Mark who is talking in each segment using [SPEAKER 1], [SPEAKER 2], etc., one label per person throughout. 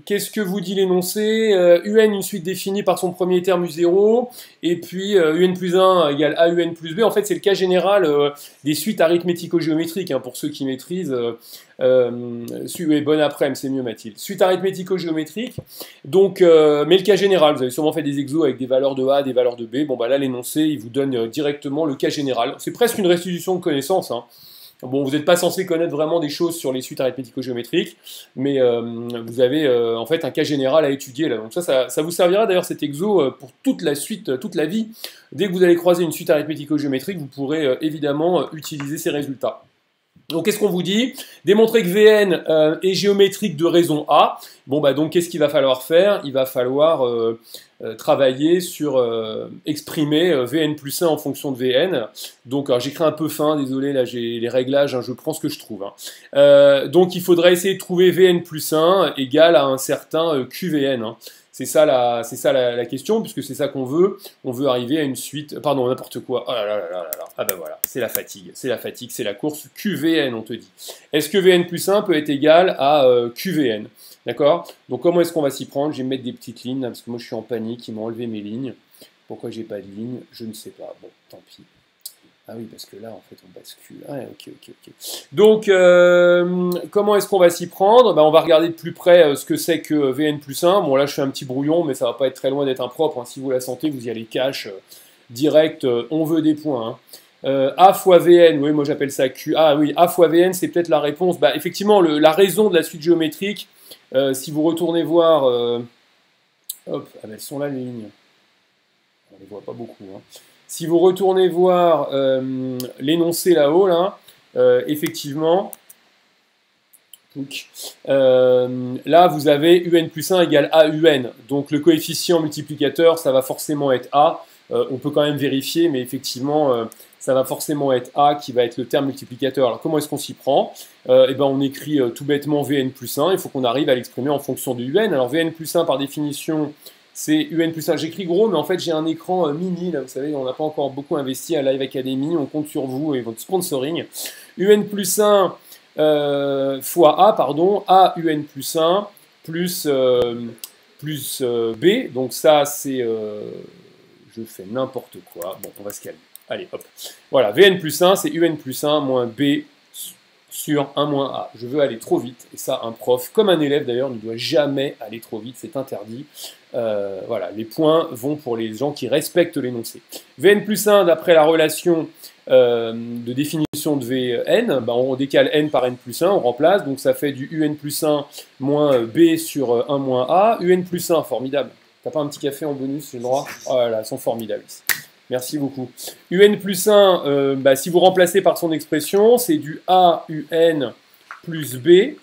[SPEAKER 1] Qu'est-ce que vous dit l'énoncé? UN, une suite définie par son premier terme U0, et puis UN plus 1 égale AUN plus B. En fait, c'est le cas général des suites arithmético-géométriques, hein, pour ceux qui maîtrisent. Oui, bon après-midi, c'est mieux Mathilde. Suite arithmético-géométrique. Donc, mais le cas général, vous avez sûrement fait des exos avec des valeurs de A, des valeurs de B. Bon, bah là, l'énoncé, il vous donne directement le cas général. C'est presque une restitution de connaissances, hein. Bon, vous n'êtes pas censé connaître vraiment des choses sur les suites arithmético-géométriques, mais vous avez en fait un cas général à étudier là. Donc ça vous servira d'ailleurs cet exo pour toute la suite, toute la vie. Dès que vous allez croiser une suite arithmético-géométrique, vous pourrez évidemment utiliser ces résultats. Donc qu'est-ce qu'on vous dit? Démontrer que Vn est géométrique de raison A. Bon bah donc qu'est-ce qu'il va falloir faire? Il va falloir travailler sur exprimer Vn plus 1 en fonction de Vn. Donc j'écris un peu fin, désolé, là j'ai les réglages, hein, je prends ce que je trouve. Hein. Donc il faudra essayer de trouver Vn plus 1 égal à un certain QVn. Hein. C'est ça la question, puisque c'est ça qu'on veut. On veut arriver à une suite, pardon, n'importe quoi. Oh là là là là là. Ah ben voilà, c'est la fatigue, c'est la course. QVN, on te dit. Est-ce que Vn plus 1 peut être égal à QVN? D'accord? Donc comment est-ce qu'on va s'y prendre? Je vais mettre des petites lignes, là, parce que moi je suis en panique, ils m'ont enlevé mes lignes. Pourquoi j'ai pas de ligne? Je ne sais pas. Bon, tant pis. Ah oui, parce que là, en fait, on bascule. Ah, ok. Donc, comment est-ce qu'on va s'y prendre? Ben, on va regarder de plus près ce que c'est que Vn plus 1. Bon, là, je fais un petit brouillon, mais ça va pas être très loin d'être impropre. Hein. Si vous la sentez, vous y allez cash, direct, on veut des points. Hein. A fois Vn, oui, moi j'appelle ça Q. Ah oui, A fois Vn, c'est peut-être la réponse. Bah, effectivement, la raison de la suite géométrique, si vous retournez voir... hop, ah ben, elles sont là, les lignes. On les voit pas beaucoup, hein. Si vous retournez voir l'énoncé là-haut, là, effectivement, là vous avez UN plus 1 égale AUN. Donc le coefficient multiplicateur, ça va forcément être A. On peut quand même vérifier, mais effectivement, ça va forcément être A qui va être le terme multiplicateur. Alors comment est-ce qu'on s'y prend? Eh ben, on écrit tout bêtement Vn plus 1. Il faut qu'on arrive à l'exprimer en fonction de UN. Alors Vn plus 1, par définition, c'est UN plus 1. J'écris gros, mais en fait, j'ai un écran mini. Là, vous savez, on n'a pas encore beaucoup investi à Live Academy. On compte sur vous et votre sponsoring. UN plus 1 fois A, pardon. A UN plus 1 plus B. Donc ça, c'est... je fais n'importe quoi. Bon, on va se calmer. Allez, hop. Voilà, Vn plus 1, c'est UN plus 1 moins B sur 1 moins A. Je veux aller trop vite, et ça, un prof, comme un élève d'ailleurs, ne doit jamais aller trop vite, c'est interdit. Voilà, les points vont pour les gens qui respectent l'énoncé. Vn plus 1, d'après la relation de définition de Vn, ben on décale n par n plus 1, on remplace, donc ça fait du Un plus 1 moins B sur 1 moins A. Un plus 1, formidable. T'as pas un petit café en bonus, j'ai le droit? Oh là là, elles sont formidables. Merci beaucoup. UN plus 1, bah, si vous remplacez par son expression, c'est du AUN plus B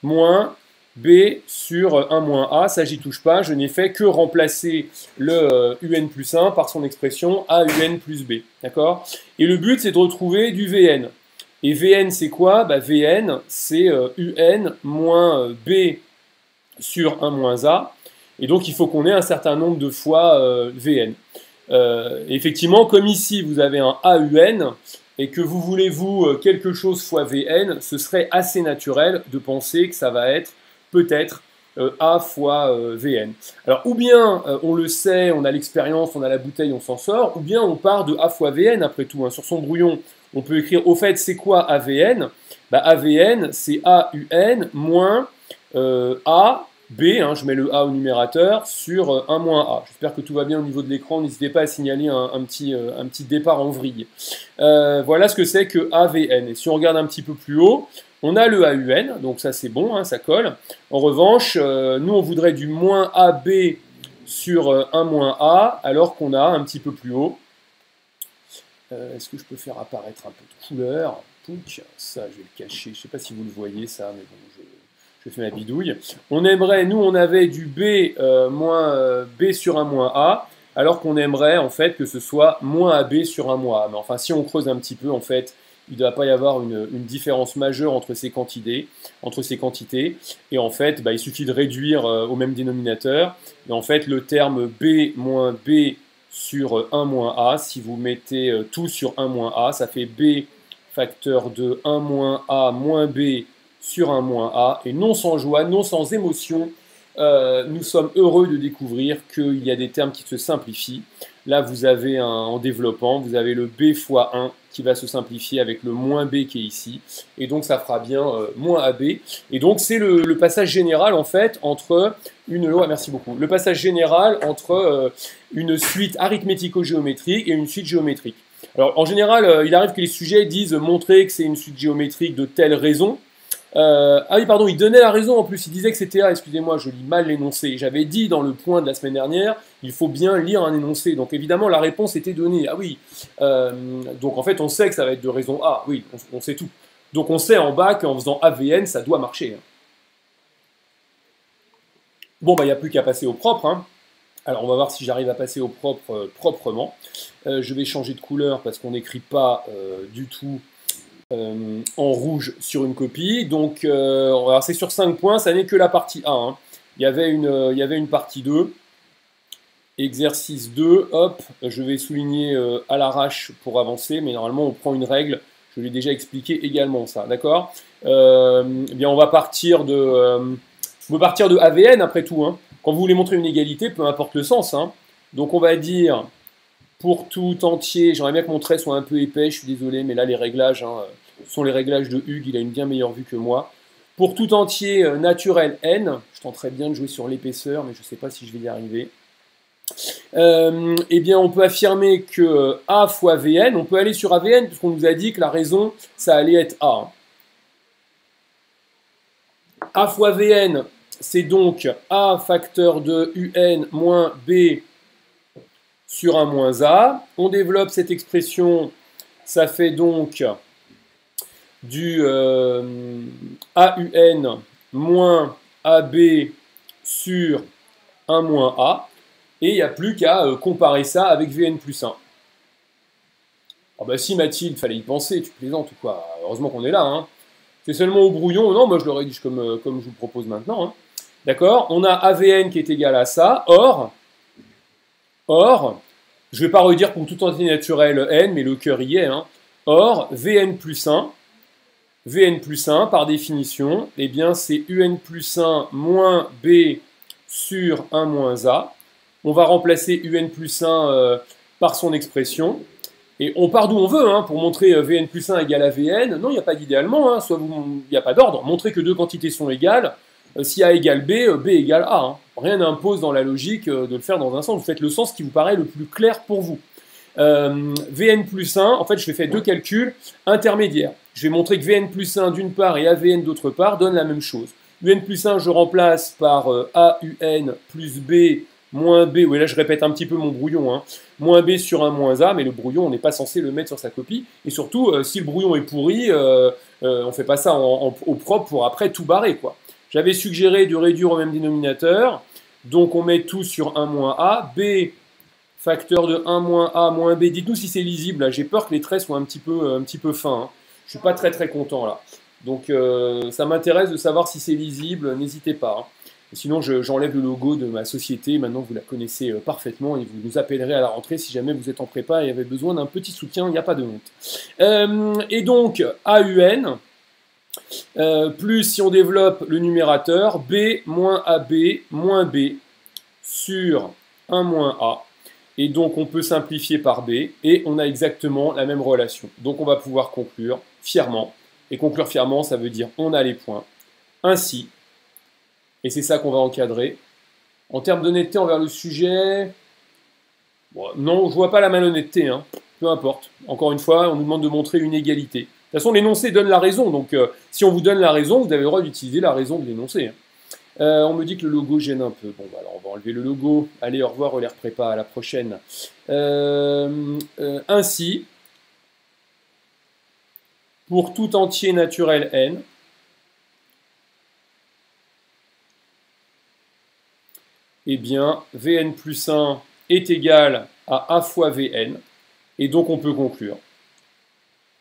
[SPEAKER 1] moins B sur 1 moins A. Ça, j'y touche pas. Je n'ai fait que remplacer le UN plus 1 par son expression AUN plus B. D'accord? Et le but, c'est de retrouver du VN. Et VN, c'est quoi? Bah, VN, c'est UN moins B sur 1 moins A. Et donc, il faut qu'on ait un certain nombre de fois VN. Effectivement, comme ici, vous avez un AUN, et que vous voulez, vous, quelque chose fois VN, ce serait assez naturel de penser que ça va être peut-être A fois VN. Alors, ou bien, on le sait, on a l'expérience, on a la bouteille, on s'en sort, ou bien on part de A fois VN, après tout. Hein. Sur son brouillon, on peut écrire, au fait, c'est quoi AVN? Bah, AVN, c'est AUN moins A, B, hein, je mets le A au numérateur, sur 1 moins A. J'espère que tout va bien au niveau de l'écran. N'hésitez pas à signaler un petit départ en vrille. Voilà ce que c'est que AVN. Et si on regarde un petit peu plus haut, on a le AUN, donc ça c'est bon, hein, ça colle. En revanche, nous on voudrait du moins AB sur 1 moins A, alors qu'on a un petit peu plus haut. Est-ce que je peux faire apparaître un peu de couleur? Ça, je vais le cacher. Je ne sais pas si vous le voyez, ça, mais bon, je fais ma bidouille. On aimerait, nous, on avait du B moins B sur 1 moins A, alors qu'on aimerait, en fait, que ce soit moins AB sur 1 moins A. Mais enfin, si on creuse un petit peu, en fait, il ne doit pas y avoir une différence majeure entre ces quantités. Et en fait, bah, il suffit de réduire au même dénominateur. Et en fait, le terme B moins B sur 1 moins A, si vous mettez tout sur 1 moins A, ça fait B facteur de 1 moins A moins B sur un moins A, et non sans joie, non sans émotion, nous sommes heureux de découvrir qu'il y a des termes qui se simplifient. Là, vous avez en développant, vous avez le B fois 1 qui va se simplifier avec le moins B qui est ici, et donc ça fera bien moins AB. Et donc c'est le passage général en fait entre une loi, merci beaucoup, le passage général entre une suite arithmético-géométrique et une suite géométrique. Alors en général, il arrive que les sujets disent montrer que c'est une suite géométrique de telle raison. Ah oui, pardon, il donnait la raison en plus, il disait que c'était A, excusez-moi, je lis mal l'énoncé. J'avais dit dans le point de la semaine dernière, il faut bien lire un énoncé. Donc évidemment, la réponse était donnée. Ah oui, donc en fait, on sait que ça va être de raison A, oui, on sait tout. Donc on sait en bas qu'en faisant AVN, ça doit marcher. Bon, bah il n'y a plus qu'à passer au propre. Hein. Alors on va voir si j'arrive à passer au propre proprement. Je vais changer de couleur parce qu'on n'écrit pas du tout en rouge sur une copie. Donc, c'est sur 5 points, ça n'est que la partie 1. Hein. Il y avait une partie 2. Exercice 2, hop, je vais souligner à l'arrache pour avancer, mais normalement on prend une règle, je l'ai déjà expliqué également ça, d'accord eh bien on va partir de AVN après tout. Hein. Quand vous voulez montrer une égalité, peu importe le sens. Hein. Donc on va dire pour tout entier, j'aimerais bien que mon trait soit un peu épais, je suis désolé, mais là les réglages sont les réglages de Hugues, il a une bien meilleure vue que moi. Pour tout entier naturel n, je tenterais bien de jouer sur l'épaisseur, mais je ne sais pas si je vais y arriver. Eh bien, on peut affirmer que A fois Vn, on peut aller sur AVN, puisqu'on nous a dit que la raison, ça allait être A. A fois Vn, c'est donc A facteur de Un moins B sur un moins A. On développe cette expression, ça fait donc du AUN moins AB sur 1 moins A. Et il n'y a plus qu'à comparer ça avec Vn plus 1. Oh bah si Mathilde, fallait y penser, tu plaisantes ou quoi? Heureusement qu'on est là. Hein. C'est seulement au brouillon. Non, moi je le rédige comme je vous propose maintenant. Hein. D'accord? On a AVN qui est égal à ça. Or, je ne vais pas redire pour tout entier naturel n, mais le cœur y est. Hein. Or, Vn plus 1, par définition, eh bien c'est Un plus 1 moins B sur 1 moins A. On va remplacer Un plus 1 par son expression. Et on part d'où on veut, hein, pour montrer Vn plus 1 égale à Vn. Non, il n'y a pas d'idéalement, hein, il n'y a pas d'ordre. Montrer que deux quantités sont égales. Si A égale B, B égale A. Hein. Rien n'impose dans la logique de le faire dans un sens. Vous faites le sens qui vous paraît le plus clair pour vous. Vn plus 1, en fait, je vais faire deux calculs intermédiaires. Je vais montrer que Vn plus 1 d'une part et AVN d'autre part donnent la même chose. Un plus 1, je remplace par AUN plus B moins B, oui là je répète un petit peu mon brouillon, hein. Moins B sur 1 moins A, mais le brouillon on n'est pas censé le mettre sur sa copie, et surtout si le brouillon est pourri, on ne fait pas ça au propre pour après tout barrer, quoi. J'avais suggéré de réduire au même dénominateur, donc on met tout sur 1 moins A, B facteur de 1 moins A moins B, dites-nous si c'est lisible, j'ai peur que les traits soient un petit peu fins, hein. Je ne suis pas très content là, donc ça m'intéresse de savoir si c'est lisible, n'hésitez pas, hein. Sinon, j'enlève le logo de ma société. Maintenant, vous la connaissez parfaitement et vous nous appellerez à la rentrée si jamais vous êtes en prépa et avez besoin d'un petit soutien. Il n'y a pas de honte. Et donc, AUN, plus si on développe le numérateur, B moins AB moins B sur 1 moins A. Et donc, on peut simplifier par B et on a exactement la même relation. Donc, on va pouvoir conclure fièrement. Et conclure fièrement, ça veut dire on a les points. Ainsi, et c'est ça qu'on va encadrer. En termes d'honnêteté envers le sujet, bon, non, je ne vois pas la malhonnêteté, hein. Peu importe. Encore une fois, on nous demande de montrer une égalité. De toute façon, l'énoncé donne la raison, donc si on vous donne la raison, vous avez le droit d'utiliser la raison de l'énoncé. Hein. On me dit que le logo gêne un peu. Bon, bah, alors on va enlever le logo. Allez, au revoir, relais prépa, à la prochaine. Ainsi, pour tout entier naturel n, eh bien, Vn plus 1 est égal à A fois Vn, et donc on peut conclure.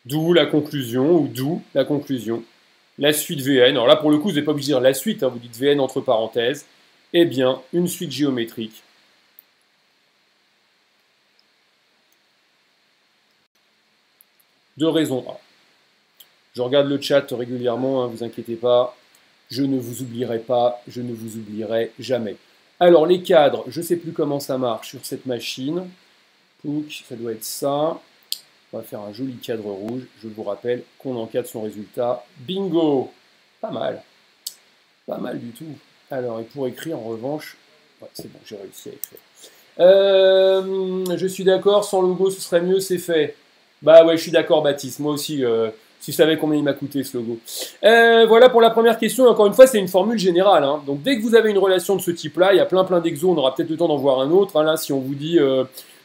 [SPEAKER 1] D'où la conclusion, ou d'où la conclusion. La suite Vn, alors là pour le coup, vous n'êtes pas obligé de dire la suite, hein, vous dites Vn entre parenthèses, eh bien, une suite géométrique de raison A. Je regarde le chat régulièrement, hein, vous inquiétez pas. Je ne vous oublierai pas, je ne vous oublierai jamais. Alors, les cadres, je ne sais plus comment ça marche sur cette machine. Pouc, ça doit être ça. On va faire un joli cadre rouge. Je vous rappelle qu'on encadre son résultat. Bingo! Pas mal. Pas mal du tout. Alors, et pour écrire, en revanche... Ouais, c'est bon, j'ai réussi à écrire. Je suis d'accord, sans logo, ce serait mieux, c'est fait. Bah ouais, je suis d'accord, Baptiste. Moi aussi, si je savais combien il m'a coûté, ce logo. Voilà pour la première question. Encore une fois, c'est une formule générale. Hein. Donc, dès que vous avez une relation de ce type-là, il y a plein d'exos. On aura peut-être le temps d'en voir un autre. Hein. Là, si on vous dit,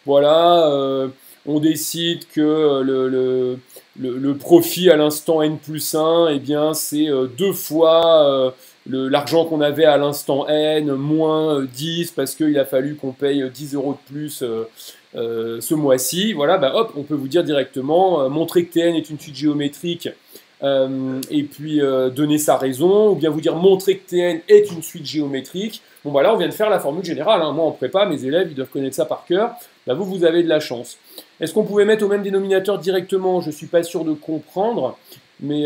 [SPEAKER 1] voilà... on décide que le profit à l'instant n plus 1, eh bien, c'est 2 fois l'argent qu'on avait à l'instant n, moins 10, parce qu'il a fallu qu'on paye 10 € de plus ce mois-ci. Voilà, bah, hop, on peut vous dire directement, montrer que Tn est une suite géométrique, et puis donner sa raison, ou bien vous dire montrer que Tn est une suite géométrique. Bon, voilà, on vient de faire la formule générale. Hein. Moi, en prépa, mes élèves, ils doivent connaître ça par cœur. Là, vous avez de la chance. Est-ce qu'on pouvait mettre au même dénominateur directement? Je ne suis pas sûr de comprendre, mais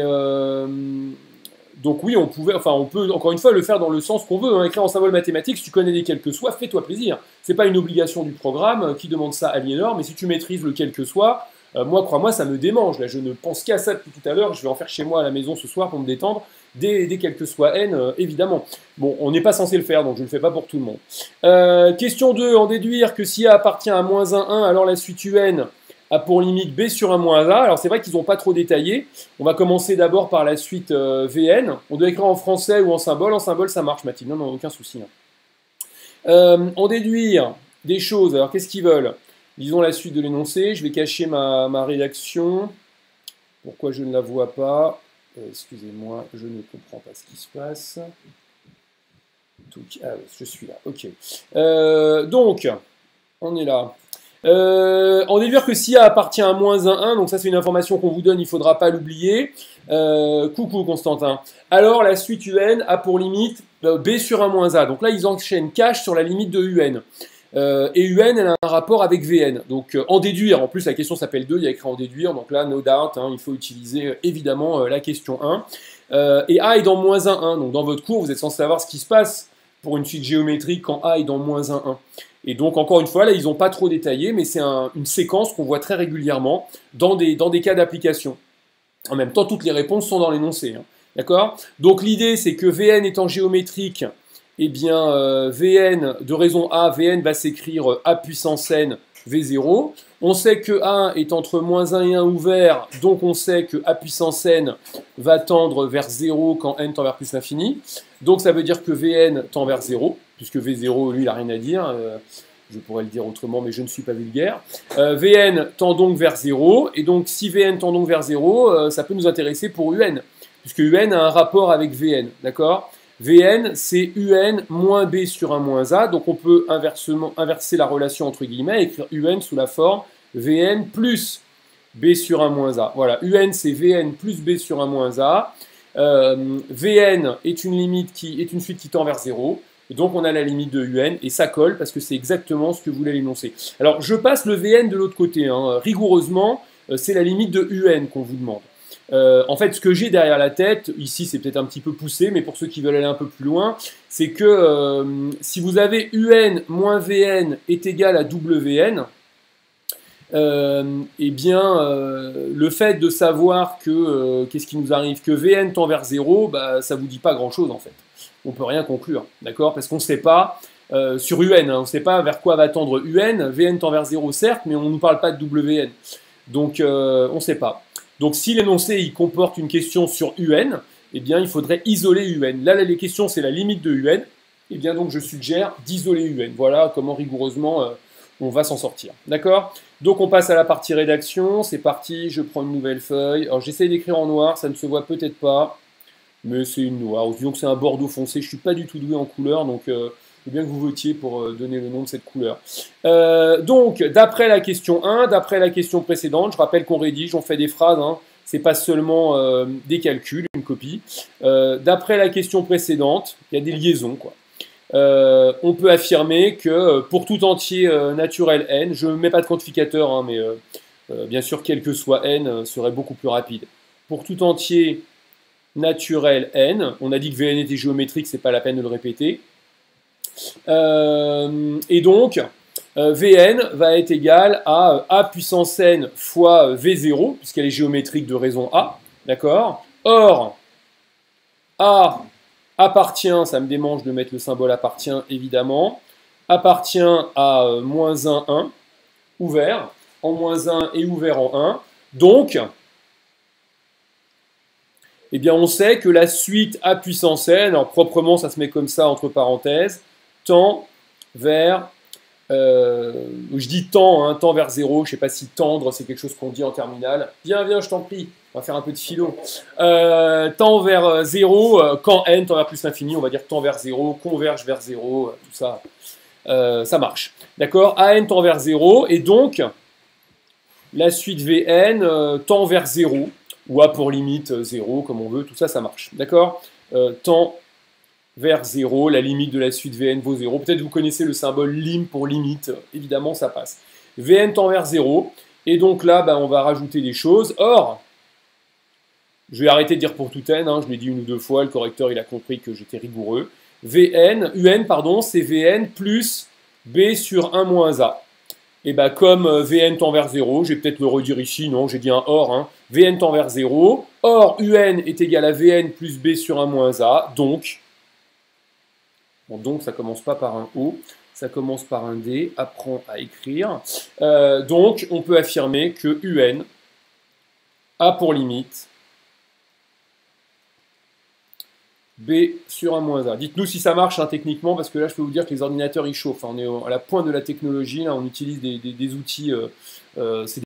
[SPEAKER 1] donc oui, on pouvait, enfin, on peut encore une fois le faire dans le sens qu'on veut. Hein. Écrire en symbole mathématique, si tu connais les quels que soit, fais-toi plaisir. C'est pas une obligation du programme qui demande ça à Aliénor, mais si tu maîtrises le quel que soit, moi, crois-moi, ça me démange. Là, je ne pense qu'à ça depuis tout à l'heure. Je vais en faire chez moi à la maison ce soir pour me détendre. Dès quel que soit n, évidemment. Bon, on n'est pas censé le faire, donc je ne le fais pas pour tout le monde. Question 2, en déduire que si A appartient à moins 1, 1, alors la suite UN a pour limite B sur 1 moins A. Alors c'est vrai qu'ils n'ont pas trop détaillé. On va commencer d'abord par la suite VN. On doit écrire en français ou en symbole. En symbole, ça marche, Mathilde. Non, aucun souci. Hein. En déduire des choses. Alors qu'est-ce qu'ils veulent? Disons la suite de l'énoncé. Je vais cacher ma rédaction. Pourquoi je ne la vois pas? Excusez-moi, je ne comprends pas ce qui se passe. Ah, je suis là, ok. Donc, on est là. En déduire que si A appartient à moins 1, 1, donc ça c'est une information qu'on vous donne, il ne faudra pas l'oublier. Coucou Constantin. Alors la suite UN a pour limite B sur 1 moins A. Donc là ils enchaînent cache sur la limite de UN. Et UN, elle a un rapport avec VN. Donc en déduire, en plus la question s'appelle 2, il y a écrit en déduire, donc là, no doubt, hein, il faut utiliser évidemment la question 1. Et A est dans moins 1, 1, donc dans votre cours, vous êtes censé savoir ce qui se passe pour une suite géométrique quand A est dans moins 1, 1. Et donc encore une fois, là, ils n'ont pas trop détaillé, mais c'est une séquence qu'on voit très régulièrement dans des cas d'application. En même temps, toutes les réponses sont dans l'énoncé. Hein, d'accord? Donc l'idée, c'est que VN étant géométrique, eh bien, Vn de raison A, Vn va s'écrire A puissance n, V0. On sait que A est entre moins 1 et 1 ouvert, donc on sait que A puissance n va tendre vers 0 quand n tend vers plus l'infini. Donc ça veut dire que Vn tend vers 0, puisque V0, lui, il n'a rien à dire. Je pourrais le dire autrement, mais je ne suis pas vulgaire. Vn tend donc vers 0, et donc si Vn tend donc vers 0, ça peut nous intéresser pour Un, puisque Un a un rapport avec Vn, d'accord? Vn, c'est Un moins B sur 1 moins A, donc on peut inverser la relation entre guillemets, écrire Un sous la forme Vn plus B sur 1 moins A. Voilà, Un c'est Vn plus B sur 1 moins A. Vn est une limite qui est une suite qui tend vers 0, et donc on a la limite de Un, et ça colle parce que c'est exactement ce que voulait l'énoncer. Alors je passe le Vn de l'autre côté, hein. Rigoureusement, c'est la limite de Un qu'on vous demande. En fait, ce que j'ai derrière la tête, ici c'est peut-être un petit peu poussé, mais pour ceux qui veulent aller un peu plus loin, c'est que si vous avez UN moins Vn est égal à WN, eh bien, le fait de savoir que, qu'est-ce qui nous arrive, que Vn tend vers 0, bah, ça ne vous dit pas grand-chose en fait. On ne peut rien conclure, d'accord? Parce qu'on ne sait pas, sur UN, hein, on ne sait pas vers quoi va tendre UN, Vn tend vers 0 certes, mais on ne nous parle pas de WN. Donc, on ne sait pas. Donc si l'énoncé il comporte une question sur UN, eh bien il faudrait isoler UN. Là, les questions, c'est la limite de UN. Eh bien donc je suggère d'isoler UN. Voilà comment rigoureusement on va s'en sortir. D'accord? Donc on passe à la partie rédaction. C'est parti, je prends une nouvelle feuille. Alors j'essaye d'écrire en noir, ça ne se voit peut-être pas, mais c'est une noire. Disons que c'est un bordeaux foncé. Je ne suis pas du tout doué en couleur, donc je veux bien que vous votiez pour donner le nom de cette couleur. Donc, d'après la question 1, d'après la question précédente, je rappelle qu'on rédige, on fait des phrases, hein, c'est pas seulement des calculs, une copie. D'après la question précédente, il y a des liaisons, quoi. On peut affirmer que pour tout entier naturel n, je ne mets pas de quantificateur, hein, mais bien sûr, quel que soit n, serait beaucoup plus rapide. pour tout entier naturel n. On a dit que Vn était géométrique, c'est pas la peine de le répéter. Et donc, Vn va être égal à A puissance n fois V0, puisqu'elle est géométrique de raison A. D'accord? Or, A appartient, ça me démange de mettre le symbole appartient, évidemment, appartient à moins 1, 1, ouvert, en moins 1 et ouvert en 1. Donc, eh bien, on sait que la suite A puissance n, alors proprement, ça se met comme ça, entre parenthèses, tend vers, je dis tend, hein, tend vers 0, je ne sais pas si tendre, c'est quelque chose qu'on dit en terminale. Viens, je t'en prie, on va faire un peu de philo. Tend vers 0, quand n tend vers plus l'infini, on va dire tend vers 0, converge vers 0, tout ça, ça marche. D'accord? AN tend vers 0, et donc, la suite Vn tend vers 0, ou A pour limite 0, comme on veut, tout ça, ça marche. D'accord? Tend vers 0, la limite de la suite Vn vaut 0. Peut-être vous connaissez le symbole lim pour limite, évidemment, ça passe. Vn tend vers 0, et donc là, on va rajouter des choses. Or, je vais arrêter de dire pour tout n, hein, je l'ai dit une ou deux fois, le correcteur il a compris que j'étais rigoureux. Un, pardon, c'est Vn plus B sur 1 moins A. Et comme Vn tend vers 0, je vais peut-être le redire ici, non, j'ai dit un or, hein. Vn tend vers 0, or Un est égal à Vn plus B sur 1 moins A, donc, bon, donc ça commence pas par un O, ça commence par un D, apprends à écrire. Donc on peut affirmer que Un a pour limite B sur 1 moins A. Dites-nous si ça marche hein, techniquement, parce que là je peux vous dire que les ordinateurs ils chauffent. On est à la pointe de la technologie, là, on utilise des outils, c'est